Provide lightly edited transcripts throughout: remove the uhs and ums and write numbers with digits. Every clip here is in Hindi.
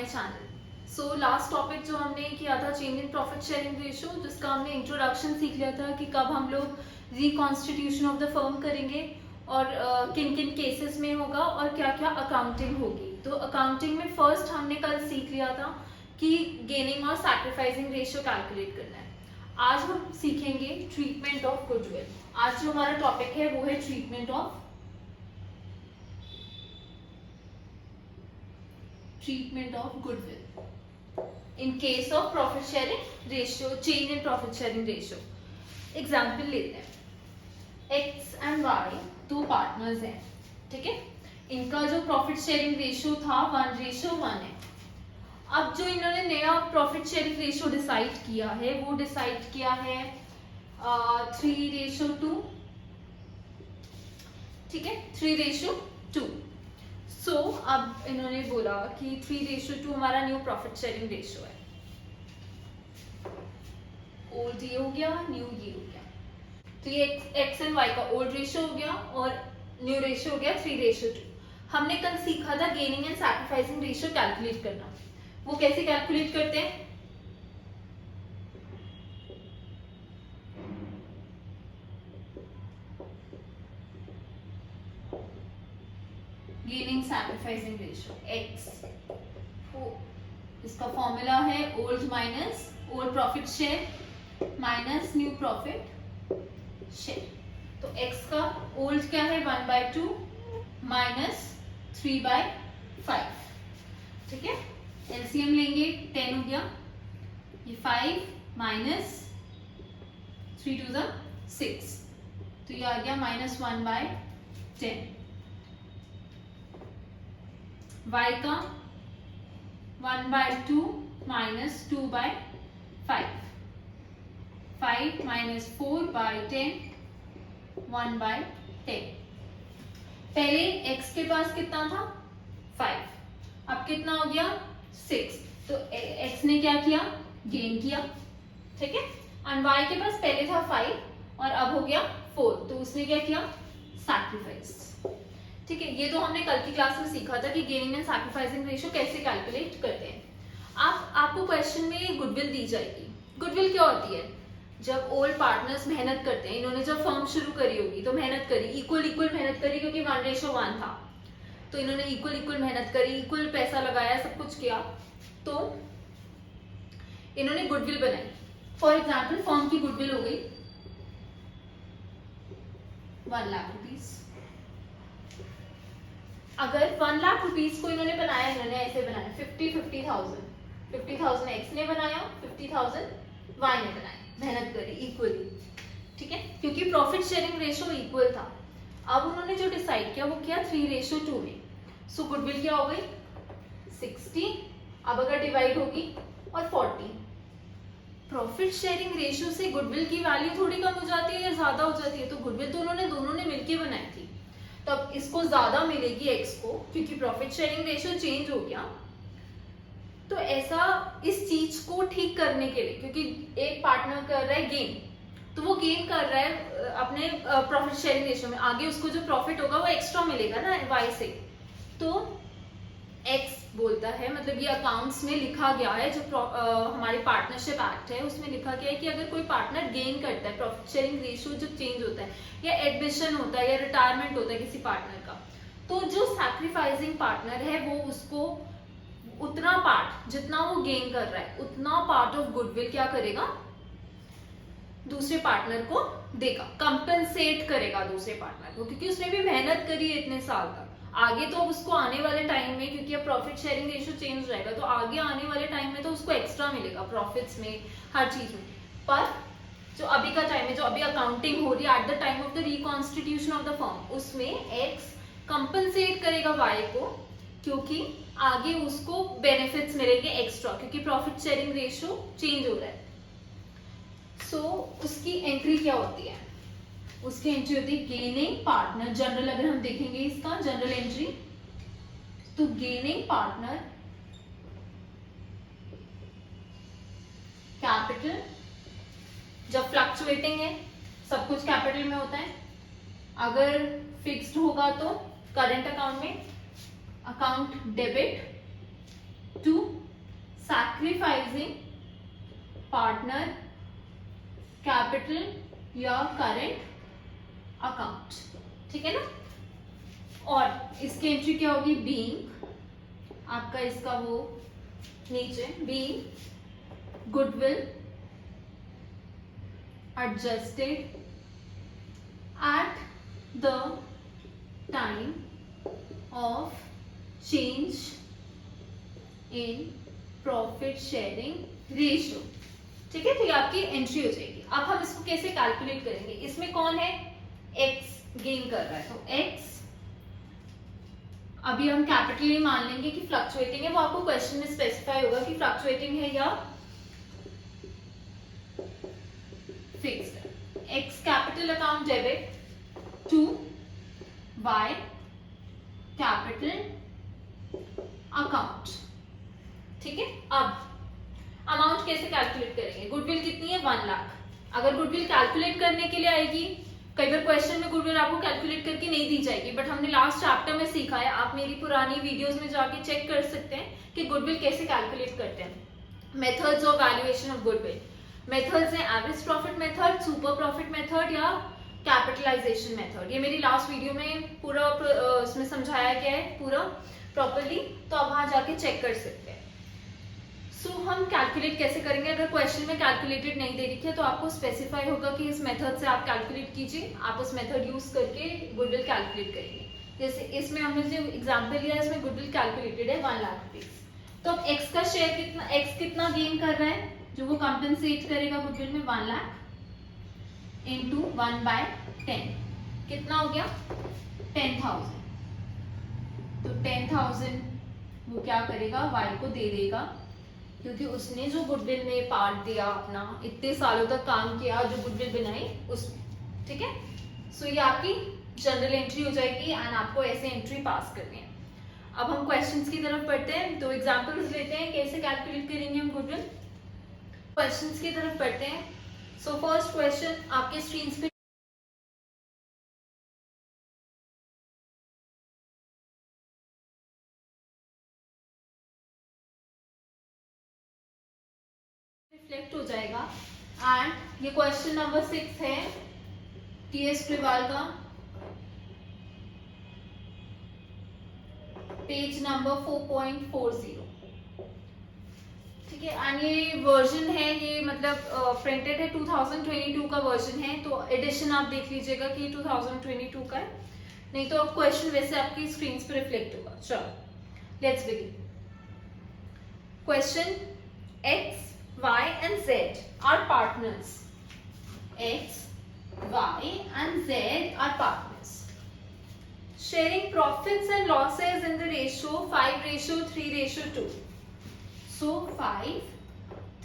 My channel. So last topic जो हमने किया था change in profit sharing ratio, जिसका हमने इंट्रोडक्शन सीख लिया था कि कब हम लोग रिकॉन्स्टिट्यूशन ऑफ द फर्म करेंगे और किन किन केसेस में होगा और क्या क्या अकाउंटिंग होगी। तो अकाउंटिंग में फर्स्ट हमने कल सीख लिया था कि गेनिंग और सैक्रिफाइसिंग रेशियो कैलकुलेट करना है। आज हम सीखेंगे ट्रीटमेंट ऑफ गुडविल। आज जो हमारा टॉपिक है वो है treatment of goodwill in case of profit sharing ratio, change in profit sharing ratio. Example लेते हैं, एक्स एंड वाई दो पार्टनर्स हैं, ठीक है। इनका जो प्रॉफिट शेयरिंग रेशियो था 1:1 है। अब जो इन्होंने नया प्रॉफिट शेयरिंग रेशियो डिसाइड किया है वो डिसाइड किया है 3:2, ठीक है, 3:2। सो अब इन्होंने बोला कि 3:2 हमारा न्यू प्रॉफिट शेयरिंग रेशियो है। ओल्ड ये हो गया, न्यू ये हो गया। तो ये एक्स एंड वाई का ओल्ड रेशियो हो गया और न्यू रेशियो हो गया 3:2। हमने कल सीखा था gaining and sacrificing ratio calculate करना। वो कैसे कैलकुलेट करते हैं? गेनिंग सैक्रिफाइसिंग रेशियो एक्स, इसका फॉर्मूला है old minus old profit share minus new profit share. तो एक्स का ओल्ड क्या है 1/2 माइनस 3/5, ठीक है। एलसीएम लेंगे 10 हो गया, ये 5 माइनस 3 2 6, तो ये आ गया -1/10। y का 1/2 माइनस 2/5, 5 माइनस 4/10, 1/10। पहले x के पास कितना था 5, अब कितना हो गया 6, तो x ने क्या किया गेन किया, ठीक है। और y के पास पहले था 5 और अब हो गया 4, तो उसने क्या किया सैक्रिफाइस, ठीक है। ये तो हमने कल की क्लास में सीखा था कि गेनिंग एंड सैक्रिफाइसिंग रेशियो कैसे कैलकुलेट करते हैं। आपको क्वेश्चन में गुडविल दी जाएगी। गुडविल क्या होती है? जब ओल्ड पार्टनर्स मेहनत करते हैं, इन्होंने जब फर्म शुरू करी होगी तो मेहनत करी, इक्वल मेहनत करी, क्योंकि 1:1 था, तो इन्होंने इक्वल मेहनत करी, इक्वल पैसा लगाया, सब कुछ किया, तो इन्होंने गुडविल बनाई। फॉर एग्जाम्पल फर्म की गुडविल हो गई 1 लाख रुपीज। अगर 1 लाख रुपीज को इन्होंने बनाया, इन्होंने ऐसे बनाया 50,000 एक्स ने बनाया, 50,000 वाई ने बनाया, मेहनत करी इक्वली, ठीक है, क्योंकि प्रॉफिट शेयरिंग रेशियो इक्वल था। अब उन्होंने जो डिसाइड किया वो किया 3:2 में। सो गुडविल क्या हो गई 60, अब अगर डिवाइड होगी और 40। प्रॉफिट शेयरिंग रेशियो से गुडविल की वैल्यू थोड़ी कम हो जाती है या ज्यादा हो जाती है? तो गुडविल तो उन्होंने दोनों ने मिलकर बनाई थी, तब इसको ज्यादा मिलेगी एक्स को, क्योंकि प्रॉफिट शेयरिंग रेशियो चेंज हो गया। तो ऐसा इस चीज को ठीक करने के लिए, क्योंकि एक पार्टनर कर रहा है गेन, तो वो गेन कर रहा है अपने प्रॉफिट शेयरिंग रेशियो में, आगे उसको जो प्रॉफिट होगा वो एक्स्ट्रा मिलेगा ना वाई से। तो एक्स बोलता है, मतलब ये अकाउंट्स में लिखा गया है, जो हमारे पार्टनरशिप एक्ट है उसमें लिखा गया है कि अगर कोई पार्टनर गेन करता है, प्रॉफिट शेयरिंग रेशियो जो चेंज होता है या एडमिशन होता है या रिटायरमेंट होता है किसी पार्टनर का, तो जो सैक्रिफाइसिंग पार्टनर है वो उसको उतना पार्ट जितना वो गेन कर रहा है उतना पार्ट ऑफ गुडविल क्या करेगा दूसरे पार्टनर को देगा, कंपेंसेट करेगा दूसरे पार्टनर को, क्योंकि उसने भी मेहनत करी है इतने साल तक। आगे तो उसको आने वाले टाइम में, क्योंकि अब प्रॉफिट शेयरिंग रेशियो चेंज हो जाएगा, तो आगे आने वाले टाइम में तो उसको एक्स्ट्रा मिलेगा प्रॉफिट्स में, हर चीज में। पर जो अभी का टाइम है, जो अभी अकाउंटिंग हो रही है at the time of the reconstitution of the firm, उसमें एक्स कंपनसेट करेगा वाई को, क्योंकि आगे उसको बेनिफिट्स मिलेंगे एक्स्ट्रा, क्योंकि प्रॉफिट शेयरिंग रेशियो चेंज हो रहा है। सो उसकी एंट्री क्या होती है? उसकी एंट्री होती है गेनिंग पार्टनर। जनरल अगर हम देखेंगे इसका जनरल एंट्री, तो गेनिंग पार्टनर कैपिटल, जब फ्लक्चुएटिंग है सब कुछ कैपिटल में होता है, अगर फिक्स्ड होगा तो करंट अकाउंट में account debit to sacrificing partner capital या करेंट अकाउंट, ठीक है ना। और इसकी एंट्री क्या होगी, बीइंग, आपका इसका वो नीचे being goodwill adjusted at the time of change in profit sharing ratio, ठीक है। तो ये आपकी एंट्री हो जाएगी। अब हम इसको कैसे कैलकुलेट करेंगे, इसमें कौन है, x गेन कर रहा है, तो x अभी हम कैपिटल मान लेंगे कि फ्लक्चुएटिंग है, वो आपको क्वेश्चन में स्पेसिफाई होगा कि फ्लक्चुएटिंग है या फिक्स्ड है। x capital account debit to y capital account, ठीक है। अब अमाउंट कैसे कैलकुलेट करेंगे, गुडविल कितनी है, 1 लाख। अगर गुडविल कैलकुलेट करने के लिए आएगी, कई बार क्वेश्चन में गुडविल आपको कैलकुलेट करके नहीं दी जाएगी, बट हमने लास्ट चैप्टर में सीखा है, आप मेरी पुरानी वीडियोस में जाके चेक कर सकते हैं कि गुडविल कैसे कैलकुलेट करते हैं। Methods of valuation of goodwill, methods हैं average profit method, super profit method या कैपिटलाइजेशन मेथड। ये मेरी लास्ट वीडियो में पूरा उसमें समझाया गया है पूरा प्रॉपर्ली, तो आप वहां जाके चेक कर सकते हैं। सो हम कैलकुलेट कैसे करेंगे, अगर क्वेश्चन में कैलकुलेटेड नहीं दे रखी है तो आपको स्पेसिफाई होगा कि इस मेथड से आप कैलकुलेट कीजिए, आप उस मेथड यूज करके गुडविल कैलकुलेट करेंगे। जैसे इसमें हमने जो एग्जांपल लिया है, इसमें गुडविल कैलकुलेटेड है 1 लाख रुपीज। तो अब एक्स का शेयर कितना, एक्स कितना गेन कर रहा है, जो वो कंपनसेट करेगा गुडविल में 1 लाख इंटू 1/10 कितना हो गया 10,000। तो 10,000 वो क्या करेगा, वाई को दे देगा, क्योंकि उसने जो गुडविल में पार्ट दिया अपना, इतने सालों तक काम किया, जो गुडविल बनाई उस, ठीक है। सो ये आपकी जनरल एंट्री हो जाएगी एंड आपको ऐसे एंट्री पास करनी है। अब हम क्वेश्चंस की तरफ पढ़ते हैं, तो एग्जांपल्स लेते हैं कैसे कैलकुलेट करेंगे हम गुडविल। क्वेश्चंस की तरफ पढ़ते हैं। सो फर्स्ट क्वेश्चन आपके स्क्रीन पे रिफ्लेक्ट हो जाएगा एंड ये क्वेश्चन नंबर 6 है टीएस ट्रिवाल का, पेज नंबर 4.40, ठीक है। एंड ये वर्जन है, ये मतलब प्रिंटेड है 2022 का वर्जन है, तो एडिशन आप देख लीजिएगा कि 2022 का है, नहीं तो अब क्वेश्चन वैसे आपकी स्क्रीन पे रिफ्लेक्ट होगा। चलो let's begin. Question, x y and z are partners. X, y and z are partners. Sharing profits and losses in the ratio 5:3:2. So 5,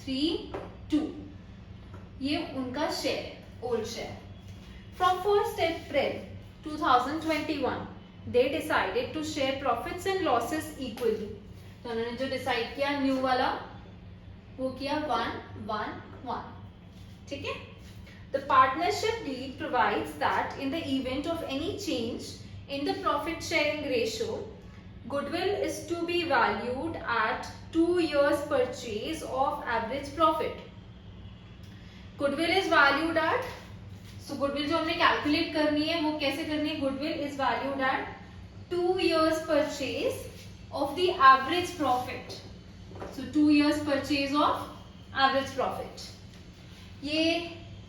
3, 2. ये उनका शेयर है, old share. From 1st April 2021, they decided to share profits and losses equally. तो उन्होंने जो डिसाइड किया न्यू वाला वो किया 1-1-1, ठीक है। The partnership deed provides that in the event of any change in the profit sharing ratio, goodwill is to be valued at 2 years purchase of average profit. Goodwill is valued at, so goodwill जो हमने कैलकुलेट करनी है वो कैसे करनी है, goodwill is valued at 2 years purchase of the average profit. So 2 years purchase of average profit. ये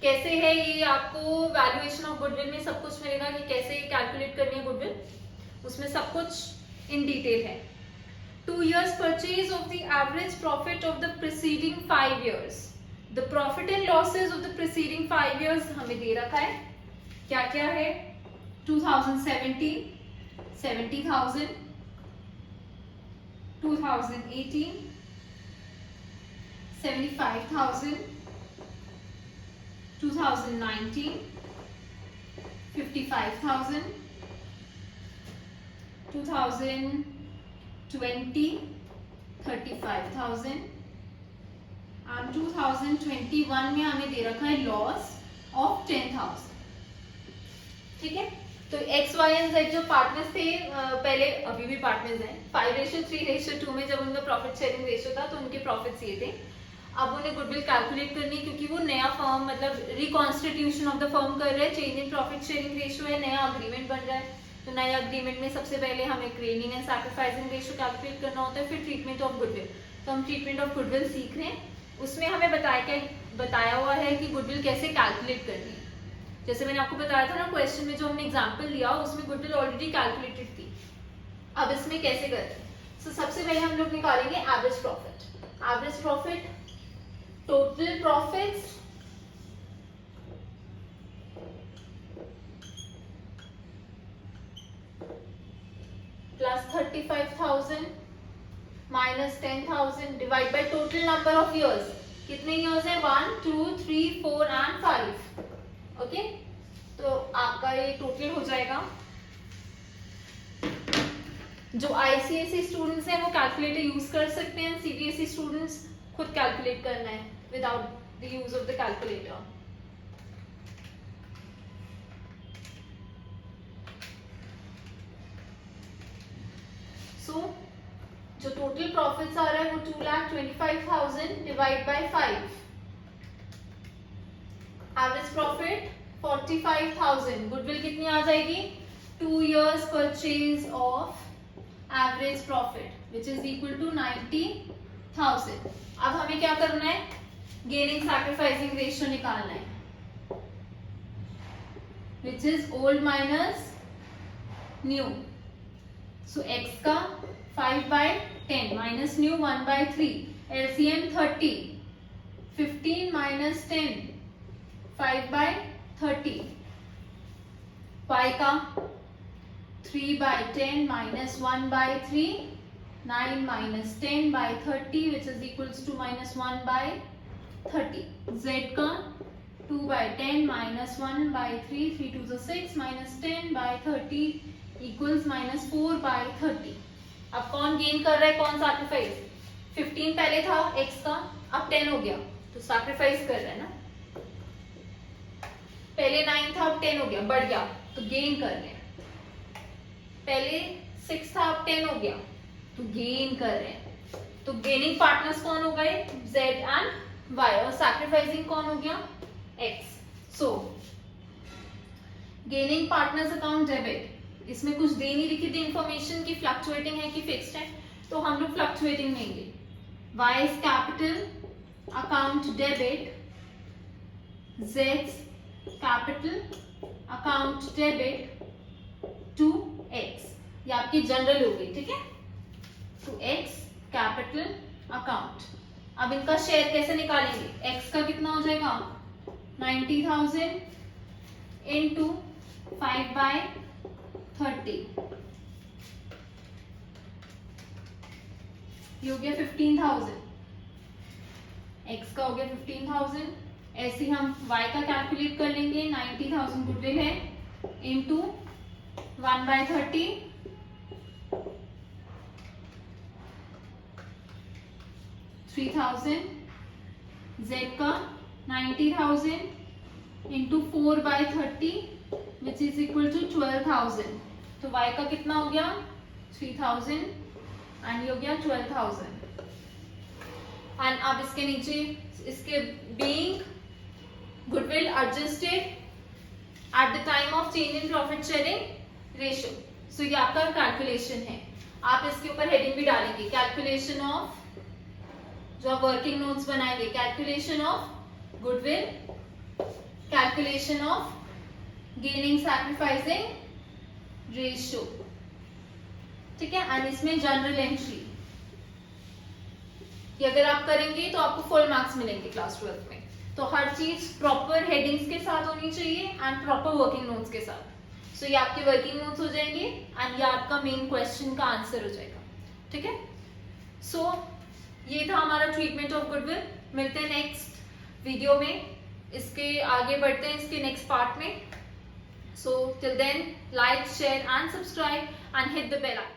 कैसे है, ये आपको वैल्यूएशन ऑफ गुडविल में सब कुछ मिलेगा कि कैसे कैलकुलेट करनी है गुडविल, उसमें सब कुछ इन डिटेल है। 2 years purchase of the average profit of the preceding 5 years. The profit and losses of the preceding 5 years हमें दे रखा है, क्या क्या है, 2017 70,000, 2018 75,000, 2019 55,000, 2020 35,000 और 2021 में हमें दे रखा है लॉस ऑफ 10,000, ठीक है। तो एक्स वाई एंड जेड जो पार्टनर्स थे पहले, अभी भी पार्टनर्स हैं, 5:3:2 में जब उनका प्रॉफिट शेयरिंग रेशियो था तो उनके प्रॉफिट्स ये थे। अब उन्हें गुडविल कैलकुलेट करनी, क्योंकि वो नया फर्म मतलब रिकॉन्स्टिट्यूशन ऑफ द फर्म कर रहे हैं, change in profit sharing ratio है, नया अग्रीमेंट बन रहा है। तो नए अग्रीमेंट में सबसे पहले हमें क्रेनिंग एंड सैक्रिफाइसिंग रेशियो कैलकुलेट करना होता है, फिर ट्रीटमेंट ऑफ गुडविल। तो हम ट्रीटमेंट ऑफ गुडविल सीख रहे हैं, उसमें हमें बताया हुआ है कि गुडविल कैसे कैलकुलेट करनी है। जैसे मैंने आपको बताया था ना क्वेश्चन में, जो हमने एग्जांपल लिया उसमें गुडविल ऑलरेडी कैलकुलेटेड थी। अब इसमें कैसे करते हैं? तो सबसे पहले हम लोग निकालेंगे average profit. Average profit, total profits plus 35,000 minus 10,000 divide by total number of years. कितने ईयर्स है? 1 2 3 4 एंड 5। ओके, तो आपका ये टोटल हो जाएगा। जो आईसीएसई स्टूडेंट्स हैं वो कैलकुलेटर यूज कर सकते हैं, सीबीएसई स्टूडेंट्स खुद कैलकुलेट करना है without the use of the calculator. So जो टोटल प्रॉफिट्स आ रहा है वो 2,25,000 divide by 5। Average profit 45,000। Goodwill कितनी आ जाएगी? 2 years purchase of average profit which is equal to 90,000। अब हमें क्या करना है? गेनिंग सैक्रिफाइसिंग रेशियो निकालना है, which is old minus new. So x का 5/10 minus new 1/3, LCM 30, 15 minus 10 5/30। y का 3/10 minus 1/3, 9 minus 10/30 which is equals to minus 1/30। z का 2/10 माइनस 1/3, 3 2 is 6 माइनस 10/30 इक्वल्स माइनस 4/30। अब कौन गेन कर रहा है, कौन सैक्रिफाइस? 15 पहले था x का, अब 10 हो गया, तो सैक्रिफाइस कर रहा है ना। पहले 9 था अब 10 हो गया, बढ़ गया, तो गेन कर रहे हैं। पहले 6 था अब 10 हो गया, तो गेन कर रहे हैं। तो गेनिंग पार्टनर्स कौन हो गए? z एंड y, और सैक्रिफाइसिंग कौन हो गया? x। सो गेनिंग पार्टनर्स अकाउंट डेबिट, इसमें कुछ दे नहीं लिखी थी इंफॉर्मेशन की फ्लक्चुएटिंग है कि फिक्स्ड है, तो हम लोग फ्लक्चुएटिंग लेंगे। y is capital account debit, z capital account debit to x, ये आपकी जनरल हो गई, ठीक है, टू x कैपिटल अकाउंट। अब इनका शेयर कैसे निकालेंगे? x का कितना हो जाएगा? 90,000 इंटू 5/30, ये हो गया 15,000। x का हो गया 15,000। ऐसे ही हम y का कैलकुलेट कर लेंगे। 90,000 गुडविल है इंटू 1/30, 3,000। z का 90,000 into 4/30 which is equal to 12,000। तो y का कितना हो गया? 3,000 एंड ये हो गया 12,000। एंड अब इसके नीचे इसके being goodwill adjusted at the time of change in profit sharing ratio। so ये आपका कैलकुलेशन है, आप इसके ऊपर हेडिंग भी डालेंगे, कैलकुलेशन ऑफ, जो आप वर्किंग नोट्स बनाएंगे, calculation of goodwill, calculation of gaining sacrificing ratio, ठीक है। एंड इसमें जनरल एंट्री, ये अगर आप करेंगे तो आपको फुल मार्क्स मिलेंगे क्लास 12 में। तो हर चीज प्रॉपर हेडिंग्स के साथ होनी चाहिए एंड प्रॉपर वर्किंग नोट्स के साथ। सो ये आपके वर्किंग नोट्स हो जाएंगे एंड ये आपका मेन क्वेश्चन का आंसर हो जाएगा, ठीक है। सो ये था हमारा ट्रीटमेंट ऑफ गुडविल। मिलते हैं नेक्स्ट वीडियो में, इसके आगे बढ़ते हैं इसके नेक्स्ट पार्ट में। So till then like, share and subscribe and hit the bell icon.